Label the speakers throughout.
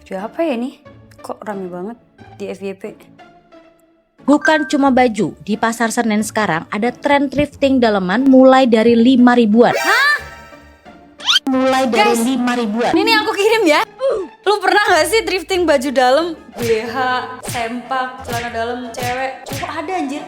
Speaker 1: Jual apa ya nih? Kok rame banget di FYP?
Speaker 2: Bukan cuma baju, di pasar Senen sekarang ada tren thrifting daleman mulai dari 5 ribuan.
Speaker 1: Hah?
Speaker 2: Mulai dari 5 ribuan.
Speaker 1: Ini aku kirim ya. Lu pernah gak sih thrifting baju dalam? BH, sempak, celana dalam cewek. Kok ada anjir?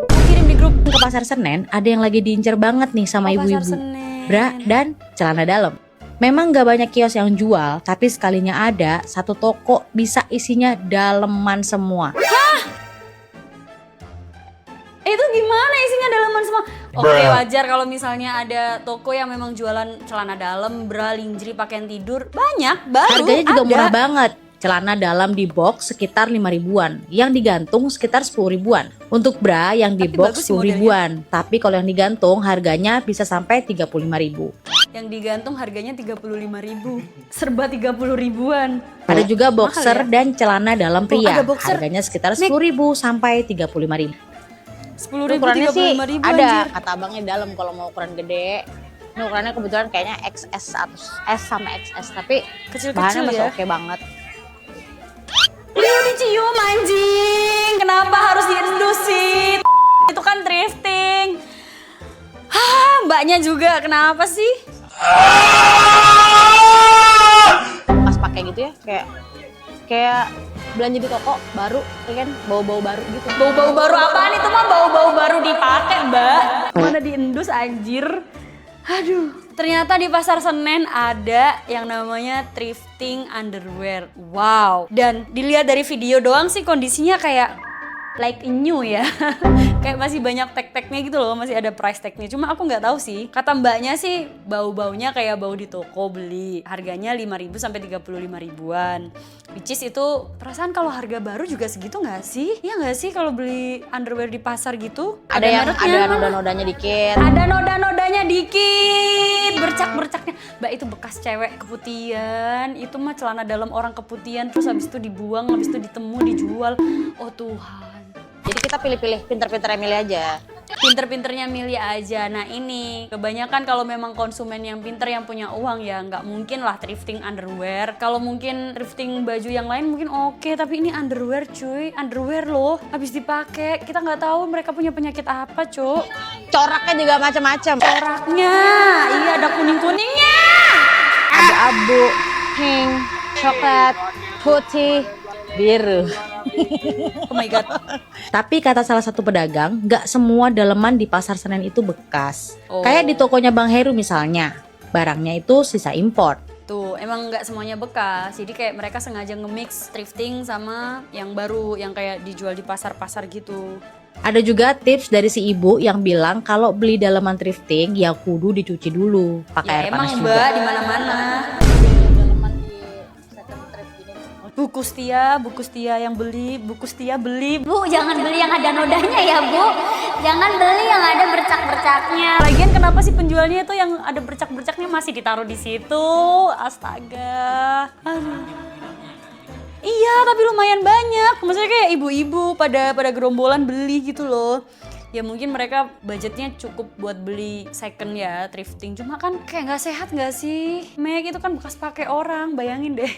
Speaker 1: Aku kirim di grup.
Speaker 2: Ke pasar Senen ada yang lagi diincar banget nih sama ibu-ibu. Bra dan celana dalam. Memang gak banyak kios yang jual, tapi sekalinya ada satu toko bisa isinya daleman semua.
Speaker 1: Hah? Itu gimana isinya daleman semua? Oke, wajar kalau misalnya ada toko yang memang jualan celana dalam, bra, lingerie, pakaian tidur. Banyak, baru
Speaker 2: Harganya juga
Speaker 1: ada.
Speaker 2: murah banget. Celana dalam di box sekitar 5 ribuan, yang digantung sekitar 10 ribuan. Untuk bra yang di
Speaker 1: Tapi
Speaker 2: box
Speaker 1: bagus sih
Speaker 2: 10 ribuan, tapi kalau yang digantung harganya bisa sampai 35 ribu.
Speaker 1: Yang digantung harganya 35.000. Serba 30 ribuan.
Speaker 2: Ada juga boxer
Speaker 1: ya?
Speaker 2: dan celana dalam pria,
Speaker 1: ada boxer.
Speaker 2: harganya sekitar 10 ribu sampai 35 ribu.
Speaker 1: 10.000,
Speaker 2: Ukurannya sih
Speaker 1: 35.000
Speaker 2: ada,
Speaker 1: anjir.
Speaker 2: kata abangnya dalam kalau mau ukuran gede. Ini ukurannya kebetulan kayaknya XS atau S sama XS, tapi
Speaker 1: Kecil-kecil
Speaker 2: bahannya masih
Speaker 1: ya.
Speaker 2: oke banget.
Speaker 1: Dicium anjing. Kenapa harus diendusin? Itu kan thrifting. Hah, mbaknya juga kenapa sih?
Speaker 2: Pas pakai gitu ya, kayak belanja di toko baru, ya kan, bau-bau baru gitu.
Speaker 1: Bau-bau baru apaan itu mah? Bau-bau baru dipakai, Mbak. Mana diendus anjir. Aduh, ternyata di pasar Senen ada yang namanya thrifting underwear. Wow. Dan dilihat dari video doang sih kondisinya kayak like new ya. Kayak masih banyak tag-tagnya gitu loh, masih ada price tagnya. Cuma aku nggak tahu sih. Kata mbaknya sih bau-baunya kayak bau di toko beli. Harganya 5.000 sampai 35 ribuan. Which is itu perasaan kalau harga baru juga segitu nggak sih? Iya nggak sih kalau beli underwear di pasar gitu?
Speaker 2: Ada yang
Speaker 1: mereknya.
Speaker 2: ada noda-nodanya dikit.
Speaker 1: Ada noda-nodanya dikit, bercak-bercaknya. Mbak itu bekas cewek keputihan, itu mah celana dalam orang keputihan, terus habis itu dibuang, habis itu ditemu, dijual. Oh Tuhan.
Speaker 2: Jadi kita pilih-pilih, pinter-pinternya milih aja.
Speaker 1: Pinter-pinternya milih aja. Nah ini, kebanyakan kalau memang konsumen yang pinter yang punya uang ya nggak mungkin lah thrifting underwear. Kalau mungkin thrifting baju yang lain mungkin oke, tapi ini underwear cuy. Underwear loh, habis dipakai. Kita nggak tahu mereka punya penyakit apa cuk.
Speaker 2: Coraknya juga macam-macam.
Speaker 1: Coraknya, iya ada kuning-kuningnya.
Speaker 2: Ada abu, pink, coklat, putih, biru.
Speaker 1: Oh my god.
Speaker 2: Tapi kata salah satu pedagang, nggak semua daleman di pasar Senen itu bekas.
Speaker 1: Oh.
Speaker 2: Kayak di tokonya Bang Heru misalnya, barangnya itu sisa import.
Speaker 1: Tuh, emang nggak semuanya bekas. Jadi kayak mereka sengaja nge-mix thrifting sama yang baru, yang kayak dijual di pasar-pasar gitu.
Speaker 2: Ada juga tips dari si ibu yang bilang kalau beli daleman thrifting ya kudu dicuci dulu pakai
Speaker 1: Ya
Speaker 2: air
Speaker 1: emang
Speaker 2: panas juga.
Speaker 1: mbak di mana-mana. Buku Setia yang beli, Buku Setia beli.
Speaker 3: Bu, jangan beli yang ada nodanya ya, Bu. Jangan beli yang ada bercak-bercaknya.
Speaker 1: Lagian kenapa sih penjualnya itu yang ada bercak-bercaknya masih ditaruh di situ? Astaga. Aduh. Iya, tapi lumayan banyak. Maksudnya kayak ibu-ibu pada gerombolan beli gitu loh. Ya mungkin mereka budgetnya cukup buat beli second ya, thrifting. Cuma kan kayak nggak sehat nggak sih? Meg itu kan bekas pakai orang, bayangin deh.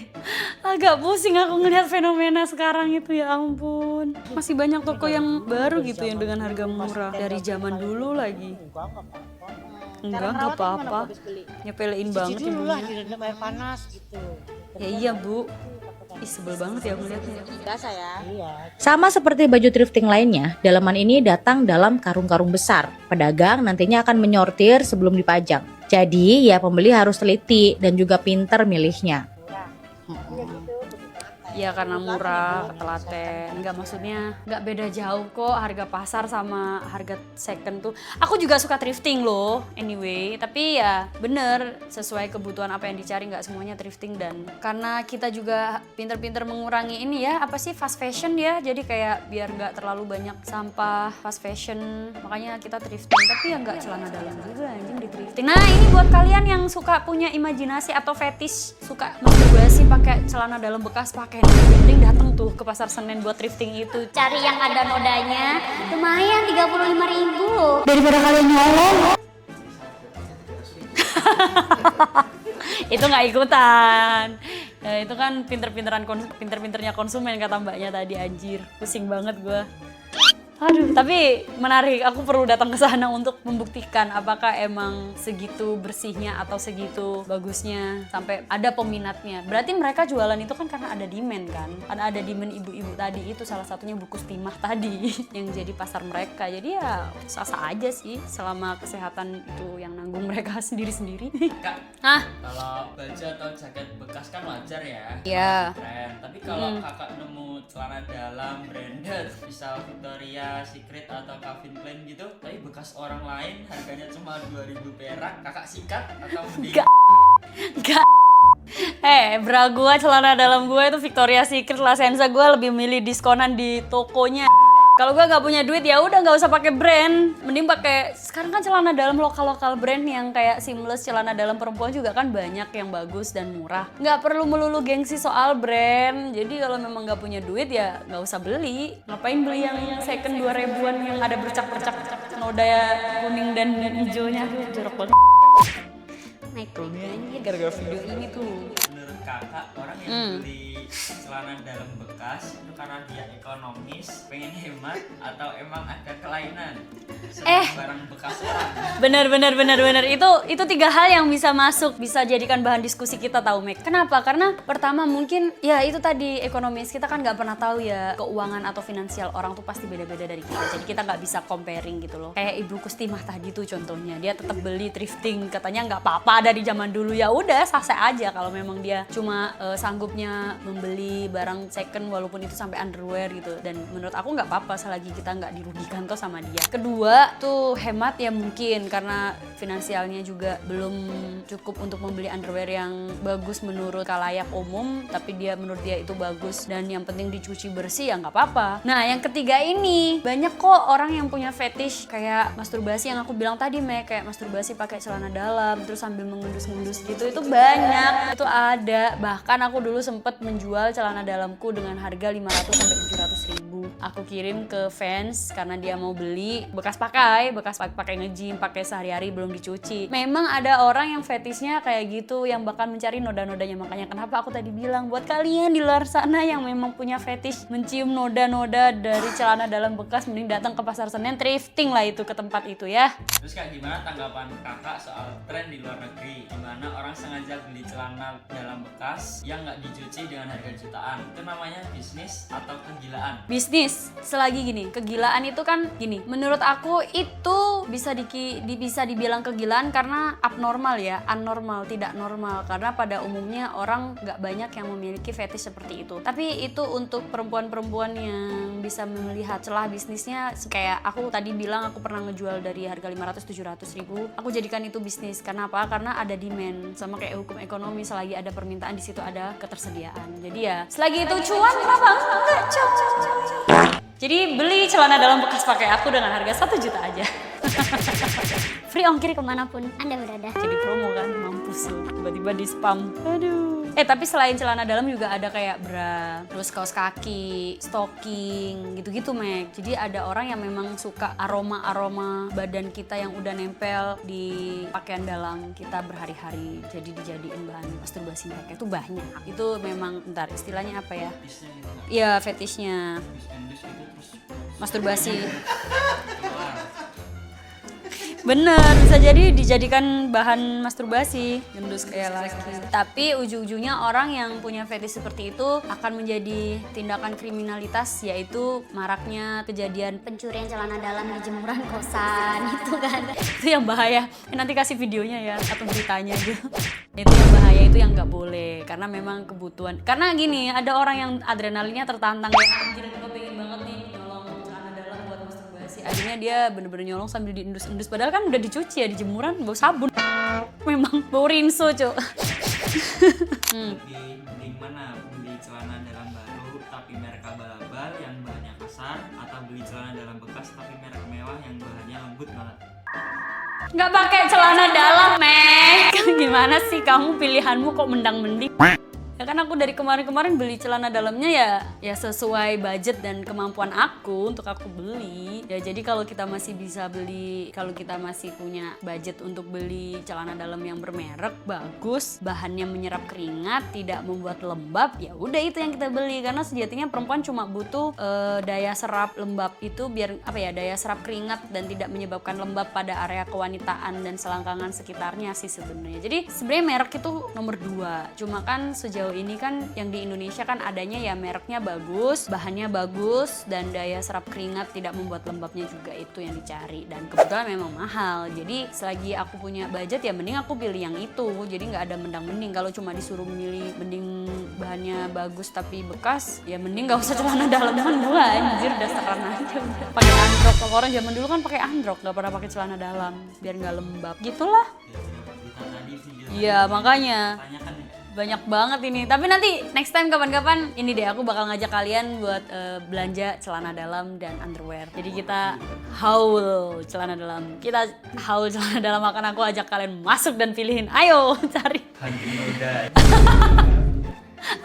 Speaker 1: Agak pusing aku ngelihat fenomena sekarang itu, ya ampun. Masih banyak toko yang baru gitu yang dengan harga murah. Dari zaman dulu lagi. Enggak, nggak apa-apa. Nyepelein banget
Speaker 4: Dulu lah,
Speaker 1: ibunya.
Speaker 4: direndam air panas gitu.
Speaker 1: Ya iya bu. Ih sebel banget ya melihatnya.
Speaker 2: Biasa ya.
Speaker 4: Iya.
Speaker 2: Sama seperti baju thrifting lainnya, daleman ini datang dalam karung-karung besar. Pedagang nantinya akan menyortir sebelum dipajang. Jadi ya pembeli harus teliti dan juga pinter milihnya.
Speaker 1: Ya karena murah, ketelaten. Enggak, maksudnya enggak beda jauh kok harga pasar sama harga second tuh. Aku juga suka thrifting loh anyway. Tapi ya bener, sesuai kebutuhan apa yang dicari, nggak semuanya thrifting. Dan karena kita juga pinter-pinter mengurangi ini ya, apa sih, fast fashion ya. Jadi kayak biar nggak terlalu banyak sampah fast fashion. Makanya kita thrifting, tapi ya nggak celana dalam juga anjing di thrifting. Nah ini buat kalian yang suka punya imajinasi atau fetish, suka masturbasi pakai celana dalam bekas, pakai mending datang tuh ke pasar Senen buat thrifting itu.
Speaker 3: Cari yang ada nodanya, lumayan 35.000 loh.
Speaker 1: Daripada kalian nyolong. Itu nggak ikutan. Ya, itu kan pinter-pinternya konsumen kata mbaknya tadi, anjir. Pusing banget gue. Aduh, tapi menarik. Aku perlu datang ke sana untuk membuktikan apakah emang segitu bersihnya atau segitu bagusnya sampai ada peminatnya. Berarti mereka jualan itu kan karena ada demand kan? Ada demand ibu-ibu tadi itu, salah satunya bukus timah tadi yang jadi pasar mereka. Jadi ya sah-sah aja sih selama kesehatan itu yang nanggung mereka sendiri-sendiri.
Speaker 4: Kak,
Speaker 1: Hah?
Speaker 4: kalau baju atau jaket bekas kan wajar ya.
Speaker 1: Iya.
Speaker 4: Keren. Tapi kalau kakak nemu celana dalam branded, misal Victoria Secret atau Calvin Klein gitu, tapi bekas orang lain harganya cuma 2.000 perak, kakak sikat atau mending?
Speaker 1: Gak. Bra gua, celana dalam gua itu Victoria Secret, La Senza, gua lebih milih diskonan di tokonya. Kalau gua nggak punya duit ya udah nggak usah pakai brand, mending pakai. Sekarang kan celana dalam lokal brand yang kayak seamless, celana dalam perempuan juga kan banyak yang bagus dan murah. Nggak perlu melulu gengsi soal brand. Jadi kalau memang nggak punya duit ya nggak usah beli. Ngapain beli yang second 2.000-an yang ada bercak-bercak noda kuning dan hijaunya, tuh jorok banget. Naik turunnya gara-gara video ini tuh.
Speaker 4: Menurut kakak, orang yang beli celana dalam bekas itu karena dia ekonomis, pengen hemat, atau emang ada kelainan? Barang bekas orang.
Speaker 1: Bener. Itu 3 hal yang bisa masuk, bisa jadikan bahan diskusi kita tahu, Mek. Kenapa? Karena pertama mungkin ya itu tadi ekonomis, kita kan nggak pernah tahu ya keuangan atau finansial orang tuh pasti beda-beda dari kita. Jadi kita nggak bisa comparing gitu loh. Kayak Ibu Kustimah tadi tuh contohnya, dia tetap beli thrifting, katanya nggak apa-apa dari zaman dulu. Ya udah sah-sah aja kalau memang dia cuma sanggupnya membeli barang second walaupun itu sampai underwear gitu. Dan menurut aku nggak apa-apa selagi kita nggak dirugikan tuh sama dia. Kedua tuh hemat ya mungkin karena finansialnya juga belum cukup untuk membeli underwear yang bagus menurut kalayak umum, tapi menurut dia itu bagus dan yang penting dicuci bersih ya nggak apa-apa. Nah yang ketiga ini banyak kok orang yang punya fetish kayak masturbasi yang aku bilang tadi, Mek, kayak masturbasi pakai celana dalam terus sambil mengendus-endus gitu, itu banyak, itu ada. Bahkan aku dulu sempet menjual celana dalamku dengan harga 500 sampai 700 ribu. Aku kirim ke fans karena dia mau beli bekas pakai nge-gym, pakai sehari-hari belum dicuci. Memang ada orang yang fetishnya kayak gitu, yang bahkan mencari noda-nodanya. Makanya kenapa aku tadi bilang buat kalian di luar sana yang memang punya fetish mencium noda-noda dari celana dalam bekas, mending datang ke Pasar Senen, thrifting lah itu ke tempat itu ya.
Speaker 4: Terus Kak, gimana tanggapan kakak soal tren di luar negeri, dimana orang sengaja beli celana dalam bekas yang nggak dicuci dengan harga jutaan? Itu namanya bisnis atau kegilaan?
Speaker 1: Bisnis, selagi gini, kegilaan itu kan gini, menurut aku itu bisa dibilang kegilaan karena abnormal ya, abnormal, tidak normal. Karena pada umumnya orang nggak banyak yang memiliki fetish seperti itu. Tapi itu untuk perempuan-perempuan yang bisa melihat celah bisnisnya, kayak aku tadi bilang aku pernah ngejual dari harga 500-700 ribu, aku jadikan itu bisnis. Karena apa? Karena ada demand, sama kayak hukum ekonomi, selagi ada permintaan di situ ada ketersediaan. Jadi ya, selagi itu cuan kenapa enggak, coy. Jadi beli celana dalam bekas pakai aku dengan harga 1 juta aja.
Speaker 3: Free ongkir kemanapun Anda berada.
Speaker 1: Jadi promo kan, mampus lu. Tiba-tiba di spam. Aduh. Tapi selain celana dalam juga ada kayak bra, terus kaos kaki, stocking, gitu-gitu, Mek. Jadi ada orang yang memang suka aroma-aroma badan kita yang udah nempel di pakaian dalam kita berhari-hari. Jadi dijadiin bahan masturbasi mereka itu banyak. Itu memang, bentar, istilahnya apa ya?
Speaker 4: Bisnisnya gitu Kak.
Speaker 1: Iya, fetishnya.
Speaker 4: Bisnis gitu terus
Speaker 1: Masturbasi.
Speaker 4: keluar.
Speaker 1: Bener, bisa jadi dijadikan bahan masturbasi, gendus kayak laki. Tapi ujung-ujungnya orang yang punya fetish seperti itu akan menjadi tindakan kriminalitas, yaitu maraknya kejadian
Speaker 3: Pencurian celana dalam di jemuran kosan itu kan.
Speaker 1: itu yang bahaya. Nanti kasih videonya ya atau beritanya gitu. Itu yang bahaya, itu yang nggak boleh karena memang kebutuhan. Karena gini, ada orang yang adrenalinnya tertantang ya, anjir gue pengen banget nih nyolong celana dalam buat masturbasi. Akhirnya dia bener-bener nyolong sambil diendus-endus, padahal kan udah dicuci ya di jemuran, bau sabun. Memang bau rinso, Cuk.
Speaker 4: Lebih mending mana, beli celana dalam baru tapi merek abal-abal yang bahannya kasar, atau beli celana dalam bekas tapi merek mewah yang bahannya lembut banget?
Speaker 1: Nggak pakai celana dalam, Mek. Gimana sih kamu, pilihanmu kok mendang-mending? Ya kan aku dari kemarin-kemarin beli celana dalamnya ya sesuai budget dan kemampuan aku untuk aku beli. Ya jadi kalau kita masih bisa beli, kalau kita masih punya budget untuk beli celana dalam yang bermerek, bagus, bahannya menyerap keringat, tidak membuat lembab, ya udah itu yang kita beli. Karena sejatinya perempuan cuma butuh daya serap lembab itu biar daya serap keringat dan tidak menyebabkan lembab pada area kewanitaan dan selangkangan sekitarnya sih sebenarnya. Jadi sebenarnya merek itu nomor 2. Cuma kan sejauh ini kan yang di Indonesia kan adanya ya mereknya bagus, bahannya bagus, dan daya serap keringat tidak membuat lembabnya juga, itu yang dicari. Dan kebetulan memang mahal. Jadi selagi aku punya budget ya mending aku pilih yang itu. Jadi nggak ada mendang-mending. Kalau cuma disuruh milih mending bahannya bagus tapi bekas, ya mending nggak usah celana dalaman gua, anjir dasaran aja udah. Pakai androk. Kalau orang zaman dulu kan pakai androk, nggak pernah pakai celana dalam biar nggak lembab. Gitulah. Iya makanya. Banyak banget ini. Tapi nanti next time kapan-kapan ini deh aku bakal ngajak kalian buat belanja celana dalam dan underwear. Jadi kita haul celana dalam. Kita haul celana dalam, akan aku ajak kalian masuk dan pilihin. Ayo cari.
Speaker 4: Hunting noda.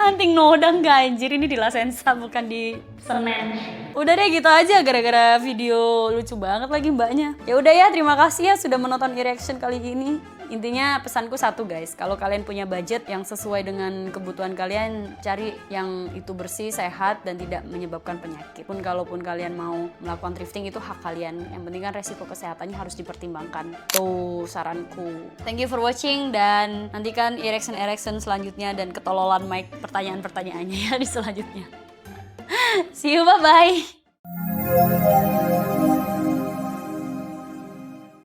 Speaker 1: Hunting noda enggak anjir, ini di La Senza bukan di Senen. Udah deh gitu aja gara-gara video lucu banget lagi mbaknya. Ya udah ya, terima kasih ya sudah menonton e-reaction kali ini. Intinya pesanku satu guys, kalau kalian punya budget yang sesuai dengan kebutuhan kalian, cari yang itu bersih, sehat, dan tidak menyebabkan penyakit. Kalaupun kalian mau melakukan thrifting itu hak kalian, yang penting kan resiko kesehatannya harus dipertimbangkan. Tuh saranku. Thank you for watching, dan nantikan e-reaction selanjutnya dan ketololan Mike pertanyaan-pertanyaannya ya di selanjutnya. See you, bye-bye.